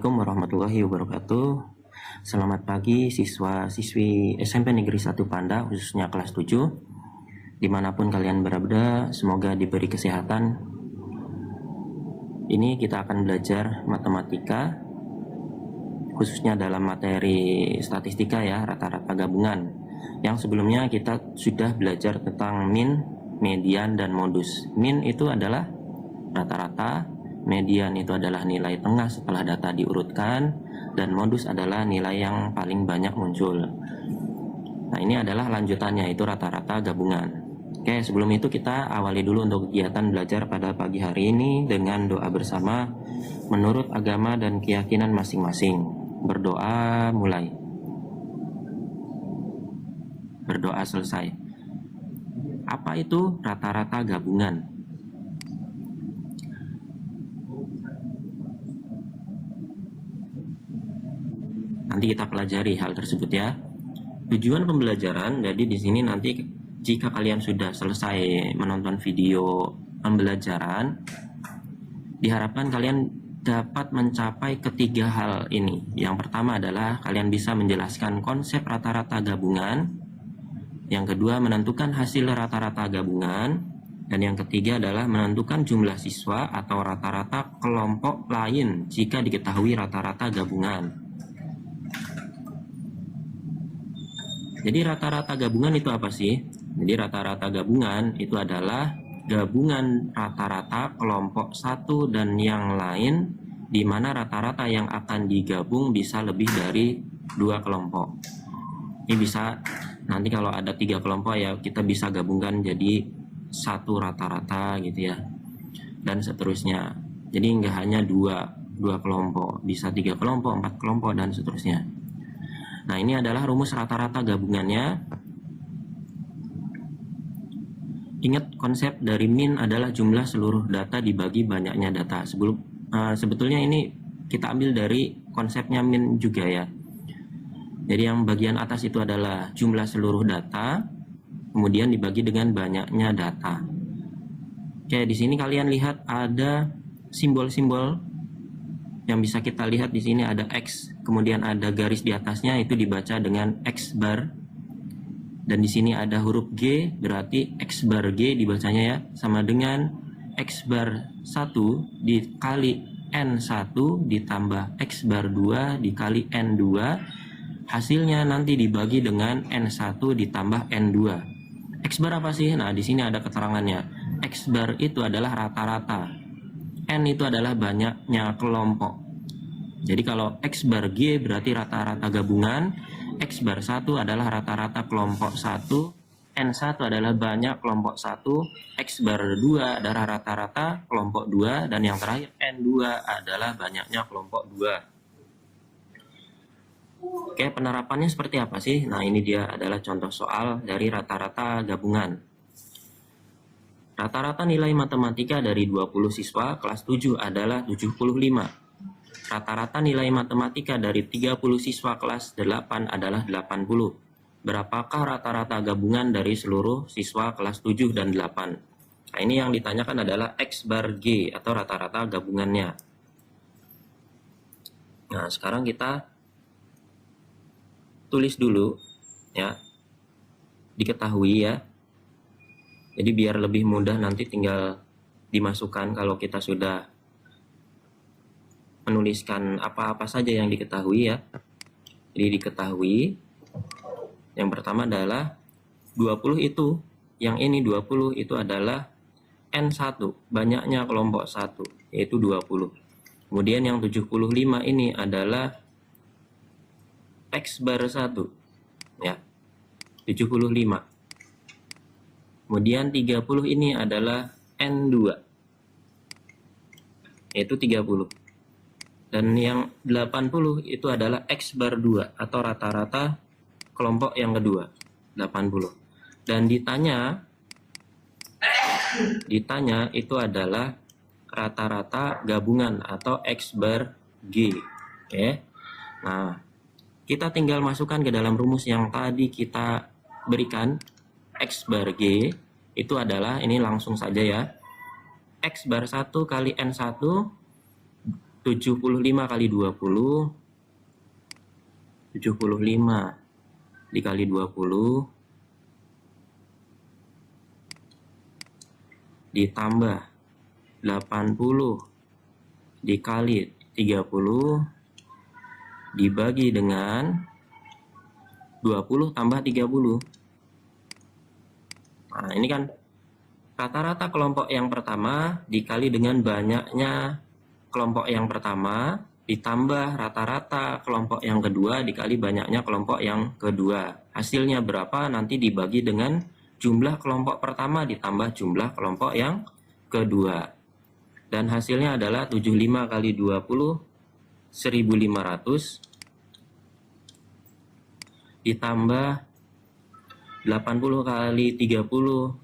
Assalamualaikum warahmatullahi wabarakatuh. Selamat pagi siswa-siswi SMP Negeri 1 Panda, khususnya kelas 7. Dimanapun kalian berada, semoga diberi kesehatan. Ini kita akan belajar matematika, khususnya dalam materi statistika ya, rata-rata gabungan. Yang sebelumnya kita sudah belajar tentang min, median, dan modus. Min itu adalah rata-rata, median itu adalah nilai tengah setelah data diurutkan, dan modus adalah nilai yang paling banyak muncul. Nah, ini adalah lanjutannya, itu rata-rata gabungan. Oke, sebelum itu kita awali dulu untuk kegiatan belajar pada pagi hari ini dengan doa bersama menurut agama dan keyakinan masing-masing. Berdoa mulai. Berdoa selesai. Apa itu rata-rata gabungan? Nanti kita pelajari hal tersebut ya. Tujuan pembelajaran, jadi di sini nanti jika kalian sudah selesai menonton video pembelajaran, diharapkan kalian dapat mencapai ketiga hal ini. Yang pertama adalah kalian bisa menjelaskan konsep rata-rata gabungan. Yang kedua, menentukan hasil rata-rata gabungan. Dan yang ketiga adalah menentukan jumlah siswa atau rata-rata kelompok lain jika diketahui rata-rata gabungan. Jadi rata-rata gabungan itu apa sih? Jadi rata-rata gabungan itu adalah gabungan rata-rata kelompok satu dan yang lain, di mana rata-rata yang akan digabung bisa lebih dari 2 kelompok. Ini bisa nanti kalau ada 3 kelompok ya kita bisa gabungkan jadi satu rata-rata gitu ya, dan seterusnya. Jadi nggak hanya dua kelompok, bisa 3 kelompok, 4 kelompok, dan seterusnya. Nah, ini adalah rumus rata-rata gabungannya. Ingat, konsep dari min adalah jumlah seluruh data dibagi banyaknya data. Sebetulnya ini kita ambil dari konsepnya min juga ya. Jadi yang bagian atas itu adalah jumlah seluruh data, kemudian dibagi dengan banyaknya data. Oke, di sini kalian lihat ada simbol-simbol yang bisa kita lihat. Di sini ada X, kemudian ada garis di atasnya itu dibaca dengan X bar, dan di sini ada huruf G, berarti X bar G dibacanya ya, sama dengan X bar 1 dikali N1 ditambah X bar 2 dikali N2, hasilnya nanti dibagi dengan N1 ditambah N2. X bar apa sih? Nah, di sini ada keterangannya. X bar itu adalah rata-rata, N itu adalah banyaknya kelompok. Jadi kalau X bar G berarti rata-rata gabungan, X bar 1 adalah rata-rata kelompok 1, N1 adalah banyak kelompok 1, X bar 2 adalah rata-rata kelompok 2, dan yang terakhir N2 adalah banyaknya kelompok 2. Oke, penerapannya seperti apa sih? Nah, ini dia adalah contoh soal dari rata-rata gabungan. Rata-rata nilai matematika dari 20 siswa kelas 7 adalah 75. Rata-rata nilai matematika dari 30 siswa kelas 8 adalah 80. Berapakah rata-rata gabungan dari seluruh siswa kelas 7 dan 8? Nah, ini yang ditanyakan adalah X bar G atau rata-rata gabungannya. Nah, sekarang kita tulis dulu ya, diketahui ya. Jadi biar lebih mudah nanti tinggal dimasukkan kalau kita sudah menuliskan apa-apa saja yang diketahui ya. Jadi diketahui yang pertama adalah 20 itu, yang ini 20 itu adalah N1, banyaknya kelompok 1 yaitu 20. Kemudian yang 75 ini adalah X bar 1 ya, 75. Kemudian 30 ini adalah N2 yaitu 30. Dan yang 80 itu adalah X bar 2 atau rata-rata kelompok yang kedua, 80. Dan ditanya itu adalah rata-rata gabungan atau X bar G. Oke. Nah, kita tinggal masukkan ke dalam rumus yang tadi kita berikan. X bar G itu adalah, ini langsung saja ya, X bar 1 kali N1 75 kali 20, 75 dikali 20 ditambah 80 dikali 30 dibagi dengan 20 tambah 30. Nah, ini kan rata-rata kelompok yang pertama dikali dengan banyaknya kelompok yang pertama ditambah rata-rata kelompok yang kedua dikali banyaknya kelompok yang kedua. Hasilnya berapa nanti dibagi dengan jumlah kelompok pertama ditambah jumlah kelompok yang kedua. Dan hasilnya adalah 75 kali 20, 1500 ditambah 80 kali 30,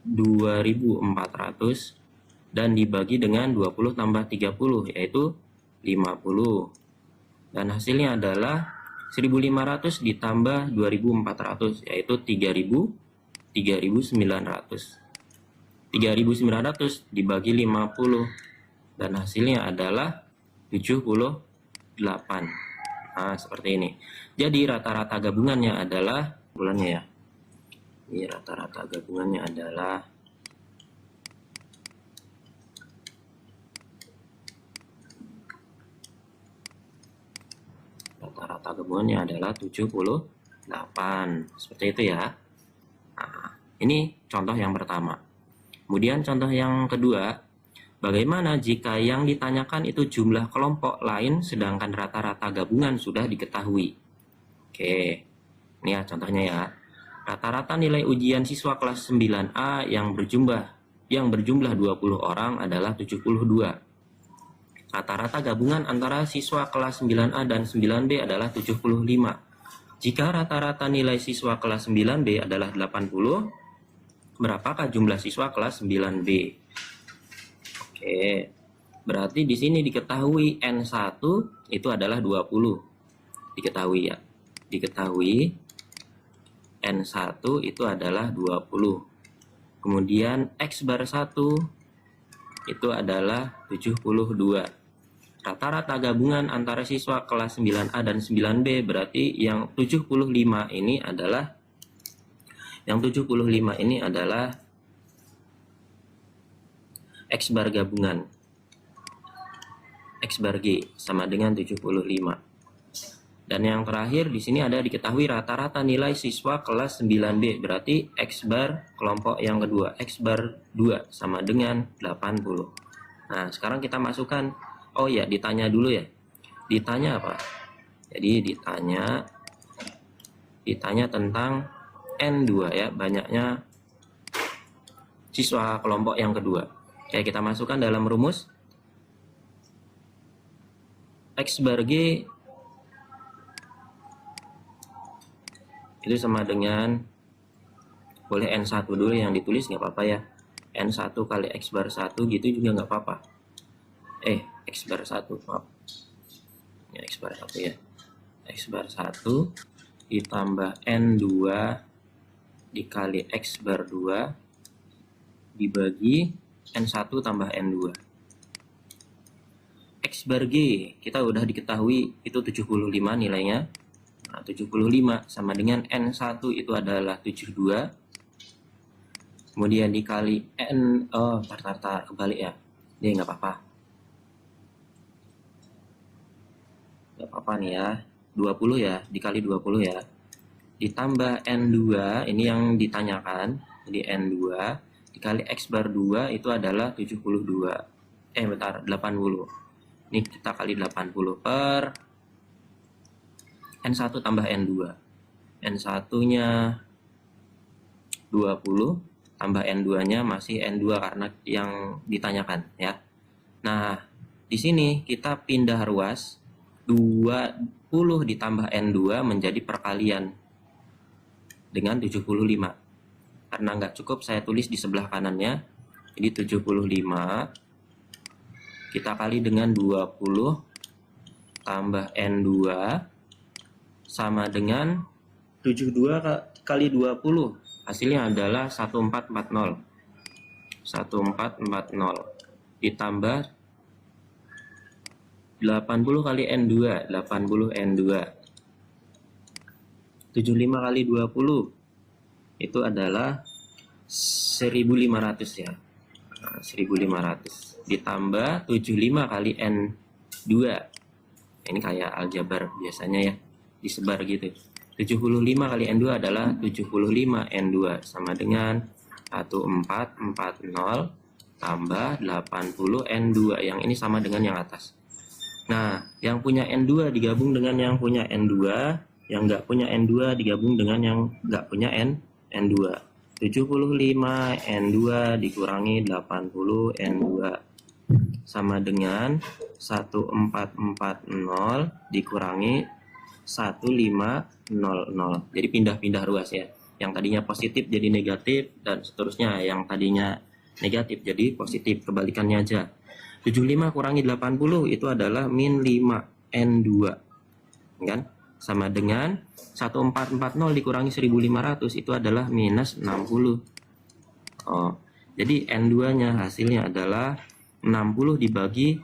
2400 dan dibagi dengan 20 tambah 30 yaitu 50. Dan hasilnya adalah 1500 ditambah 2400 yaitu 3900. 3900 dibagi 50 dan hasilnya adalah 78. Nah, seperti ini. Jadi rata-rata gabungannya adalah bulannya ya. Ini rata-rata gabungannya adalah rata-rata gabungannya adalah 78. Seperti itu ya. Nah, ini contoh yang pertama. Kemudian contoh yang kedua, bagaimana jika yang ditanyakan itu jumlah kelompok lain sedangkan rata-rata gabungan sudah diketahui? Oke, ini ya contohnya ya. Rata-rata nilai ujian siswa kelas 9A yang berjumlah 20 orang adalah 72. Rata-rata gabungan antara siswa kelas 9A dan 9B adalah 75. Jika rata-rata nilai siswa kelas 9B adalah 80, berapakah jumlah siswa kelas 9B? Oke, berarti di sini diketahui N1 itu adalah 20. Diketahui ya. Diketahui N1 itu adalah 20. Kemudian X bar 1 itu adalah 72. Rata-rata gabungan antara siswa kelas 9A dan 9B berarti yang 75 ini adalah X bar gabungan. X bar G sama dengan 75. Dan yang terakhir di sini ada diketahui rata-rata nilai siswa kelas 9B berarti X bar kelompok yang kedua, X bar 2 sama dengan 80. Nah, sekarang kita masukkan, oh ya, ditanya dulu ya. Ditanya apa? Jadi ditanya tentang N2 ya, banyaknya siswa kelompok yang kedua. Oke, kita masukkan dalam rumus. X bar G itu sama dengan, boleh N1 dulu yang ditulis nggak apa-apa ya, N1 kali X bar 1 gitu juga nggak apa-apa. X bar 1, maaf ya, X bar 1 ya, X bar 1 ditambah N2 dikali X bar 2 dibagi N1 tambah N2. X bar G kita udah diketahui itu 75 nilainya. Nah, 75 sama dengan N1 itu adalah 72. Kemudian dikali N, kebalik ya. Ini nggak apa-apa. Nggak apa-apa nih ya. 20 ya, dikali 20 ya. Ditambah N2, ini yang ditanyakan. Jadi N2 dikali X bar 2 itu adalah 72. 80. Ini kita kali 80 per N1 tambah N2. N1 nya 20 tambah N2 nya masih N2 karena yang ditanyakan ya. Nah, di sini kita pindah ruas, 20 ditambah N2 menjadi perkalian dengan 75. Karena nggak cukup saya tulis di sebelah kanannya, jadi 75 kita kali dengan 20 tambah N2 sama dengan 72 kali 20. Hasilnya adalah 1440. 1440 ditambah 80 kali N2, 80 N2. 75 kali 20 itu adalah 1500 ya. Nah, 1500 ditambah 75 kali N2. Ini kayak aljabar biasanya ya, disebar gitu. 75 kali N2 adalah 75 N2 sama dengan 1440 tambah 80 N2. Yang ini sama dengan yang atas. Nah, yang punya N2 digabung dengan yang punya N2, yang nggak punya N2 digabung dengan yang nggak punya N2. 75 N2 dikurangi 80 N2 sama dengan 1440 dikurangi 1500. Jadi pindah-pindah ruas ya. Yang tadinya positif jadi negatif dan seterusnya. Yang tadinya negatif jadi positif, kebalikannya aja. 75 kurangi 80 itu adalah min 5 N2 kan, sama dengan 1440 dikurangi 1500 itu adalah minus 60. Jadi N2 nya hasilnya adalah 60 dibagi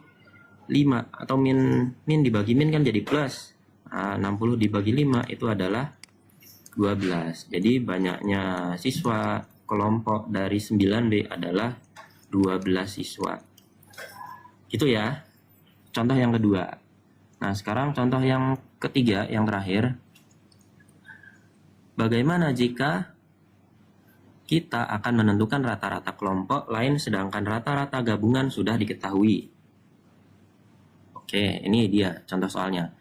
5 atau min dibagi min kan jadi plus. 60 dibagi 5 itu adalah 12. Jadi banyaknya siswa kelompok dari 9B adalah 12 siswa. Gitu ya, contoh yang kedua. Nah, sekarang contoh yang ketiga, yang terakhir. Bagaimana jika kita akan menentukan rata-rata kelompok lain sedangkan rata-rata gabungan sudah diketahui? Oke, ini dia contoh soalnya.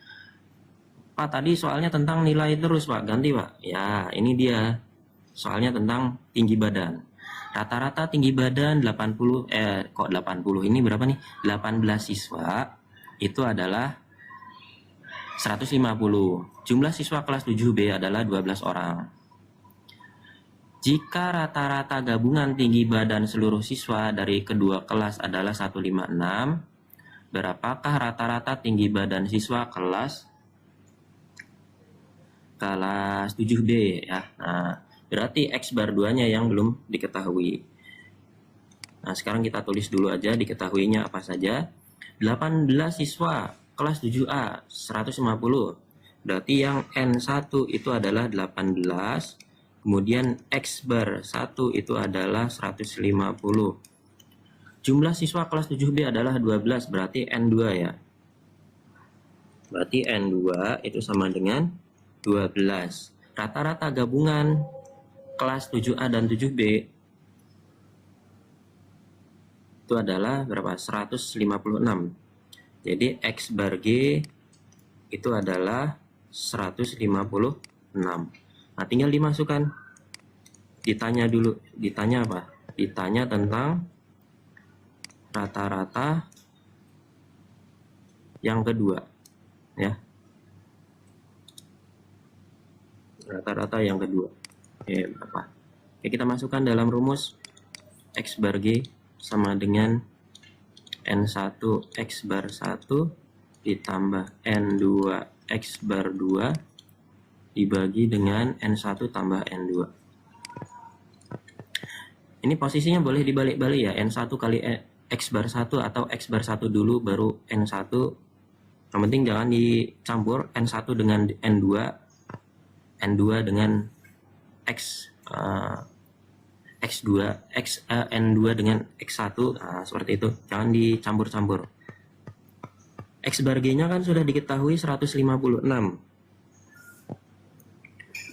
Pak, tadi soalnya tentang nilai terus, Pak. Ganti, Pak. Ya, ini dia. Soalnya tentang tinggi badan. Rata-rata tinggi badan 80, kok 80, ini berapa nih? 18 siswa itu adalah 150. Jumlah siswa kelas 7B adalah 12 orang. Jika rata-rata gabungan tinggi badan seluruh siswa dari kedua kelas adalah 156, berapakah rata-rata tinggi badan siswa kelas 7B ya? Nah, berarti X bar 2-nya yang belum diketahui. Nah, sekarang kita tulis dulu aja diketahuinya apa saja. 18 siswa kelas 7A 150. Berarti yang N1 itu adalah 18. Kemudian X bar 1 itu adalah 150. Jumlah siswa kelas 7B adalah 12. Berarti N2 ya. Berarti N2 itu sama dengan 12. Rata-rata gabungan kelas 7A dan 7B itu adalah berapa? 156. Jadi X bar G itu adalah 156. Nah, tinggal dimasukkan. Ditanya dulu, ditanya apa? Ditanya tentang rata-rata yang kedua ya. Rata-rata yang kedua. Oke, berapa? Oke, kita masukkan dalam rumus X bar G sama dengan N1 X bar 1 ditambah N2 X bar 2 dibagi dengan N1 tambah N2. Ini posisinya boleh dibalik-balik ya, N1 kali X bar 1 atau X bar 1 dulu baru N1. Yang penting jangan dicampur N1 dengan N2, N2 dengan X2, N2 dengan X1, nah, seperti itu. Jangan dicampur-campur. X bar G-nya kan sudah diketahui 156.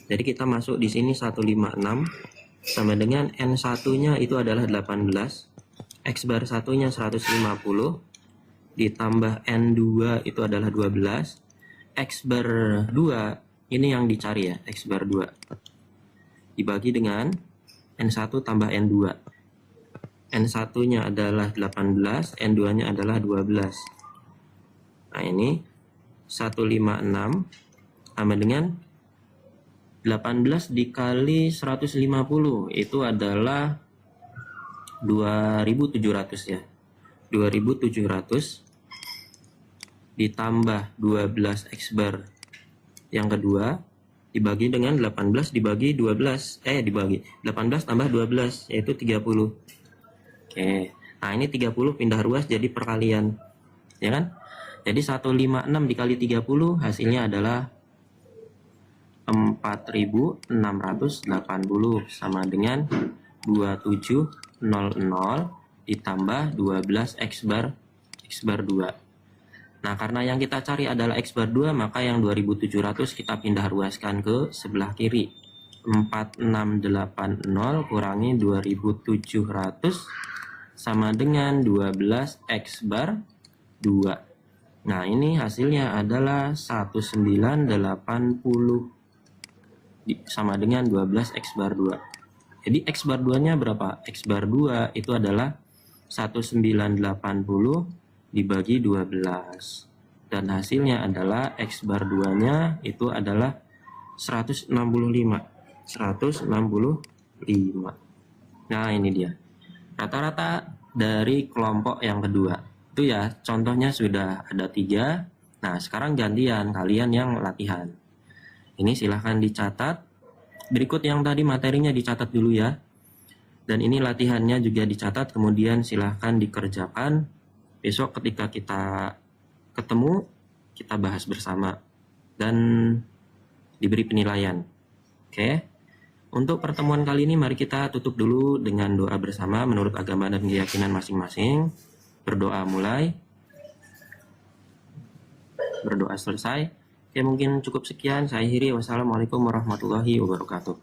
Jadi kita masuk di sini 156 sama dengan N1-nya itu adalah 18. X bar 1-nya 150 ditambah N2 itu adalah 12. X bar 2 ini yang dicari ya, X bar 2 dibagi dengan N1 tambah N2. N1-nya adalah 18, N2-nya adalah 12. Nah, ini 156 sama dengan 18 dikali 150 itu adalah 2700 ya. 2700 ditambah 12 X bar yang kedua dibagi dengan 18 dibagi 12 dibagi 18 tambah 12 yaitu 30. Oke. Nah, ini 30 pindah ruas jadi perkalian. Ya kan? Jadi 156 dikali 30 hasilnya adalah 4680 sama dengan 2700 ditambah 12 X bar 2. Nah, karena yang kita cari adalah X bar 2, maka yang 2700 kita pindah ruaskan ke sebelah kiri. 4680 kurangi 2700 sama dengan 12 X bar 2. Nah, ini hasilnya adalah 1980 sama dengan 12 X bar 2. Jadi X bar 2 nya berapa? X bar 2 itu adalah 1980 dibagi 12. Dan hasilnya adalah X bar 2 nya itu adalah 165. Nah, ini dia rata-rata dari kelompok yang kedua. Itu ya, contohnya sudah ada 3. Nah, sekarang gantian kalian yang latihan. Ini silahkan dicatat. Berikut yang tadi materinya dicatat dulu ya. Dan ini latihannya juga dicatat, kemudian silahkan dikerjakan. Besok ketika kita ketemu, kita bahas bersama dan diberi penilaian. Oke. Untuk pertemuan kali ini mari kita tutup dulu dengan doa bersama menurut agama dan keyakinan masing-masing. Berdoa mulai, berdoa selesai. Oke, mungkin cukup sekian. Saya akhiri. Wassalamualaikum warahmatullahi wabarakatuh.